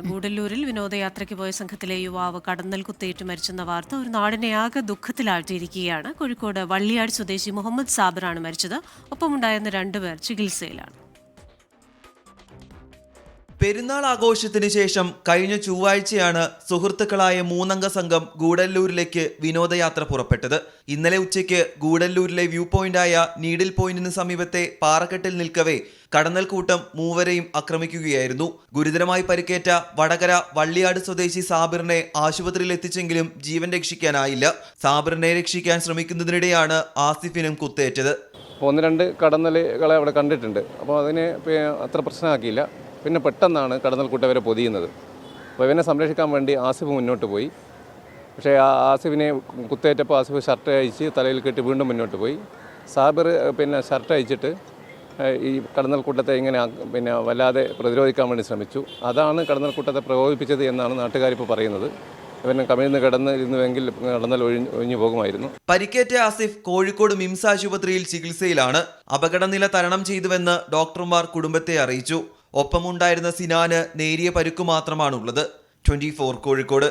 ഗൂഡല്ലൂരിൽ വിനോദയാത്രയ്ക്ക് പോയ സംഘത്തിലെ യുവാവ് കടന്നൽ കുത്തേറ്റ് മരിച്ചെന്ന വാർത്ത ഒരു നാടിനെ ആകെ ദുഃഖത്തിലാഴ്ത്തിയിരിക്കുകയാണ്. കോഴിക്കോട് വള്ളിയാട് സ്വദേശി മുഹമ്മദ് സാബിറാണ് മരിച്ചത്. ഒപ്പമുണ്ടായിരുന്ന രണ്ടുപേർ ചികിത്സയിലാണ്. പെരുന്നാൾ ആഘോഷത്തിന് ശേഷം കഴിഞ്ഞ ചൊവ്വാഴ്ചയാണ് സുഹൃത്തുക്കളായ 3 സംഘം ഗൂഡല്ലൂരിലേക്ക് വിനോദയാത്ര പുറപ്പെട്ടത്. ഇന്നലെ ഉച്ചയ്ക്ക് ഗൂഡല്ലൂരിലെ വ്യൂ പോയിന്റായ നീഡിൽ പോയിന്റിന് സമീപത്തെ പാറക്കെട്ടിൽ നിൽക്കവേ കടന്നൽക്കൂട്ടം മൂവരെയും ആക്രമിക്കുകയായിരുന്നു. ഗുരുതരമായി പരിക്കേറ്റ വടകര വള്ളിയാട് സ്വദേശി സാബിറിനെ ആശുപത്രിയിൽ എത്തിച്ചെങ്കിലും ജീവൻ രക്ഷിക്കാനായില്ല. സാബിറിനെ രക്ഷിക്കാൻ ശ്രമിക്കുന്നതിനിടെയാണ് ആസിഫിനും കുത്തേറ്റത്. 1-2 കടന്നലുകളെ അവിടെ കണ്ടിട്ടുണ്ട്. അപ്പോൾ അതിനെ അത്ര പ്രശ്നമാക്കിയില്ല. പിന്നെ പെട്ടെന്നാണ് കടന്നൽക്കൂട്ടവരെ പൊതിയുന്നത്. അപ്പോൾ ഇവനെ സംരക്ഷിക്കാൻ വേണ്ടി ആസിഫ് മുന്നോട്ട് പോയി. പക്ഷേ ആസിഫിനെ കുത്തേറ്റപ്പോൾ ആസിഫ് ഷർട്ട് അഴിച്ച് തലയിൽ കെട്ടി വീണ്ടും മുന്നോട്ട് പോയി. സാബിർ ഷർട്ട് അഴിച്ചിട്ട് ഈ കടന്നൽക്കൂട്ടത്തെ ഇങ്ങനെ വല്ലാതെ പ്രതിരോധിക്കാൻ വേണ്ടി ശ്രമിച്ചു. അതാണ് കടന്നൽക്കൂട്ടത്തെ പ്രകോപിപ്പിച്ചത് എന്നാണ് നാട്ടുകാരിപ്പോൾ പറയുന്നത്. ഇവനെ കമിഴ്ന്ന് കിടന്നിരുന്നുവെങ്കിൽ കടന്നൽ ഒഴിഞ്ഞു പോകുമായിരുന്നു. പരിക്കേറ്റ ആസിഫ് കോഴിക്കോട് മിംസ് ആശുപത്രിയിൽ ചികിത്സയിലാണ്. അപകടനില തരണം ചെയ്തുവെന്ന് ഡോക്ടർമാർ കുടുംബത്തെ അറിയിച്ചു. ഒപ്പമുണ്ടായിരുന്ന സിനാന് നേരിയ പരുക്കു മാത്രമാണുള്ളത്. 24 കോഴിക്കോട്.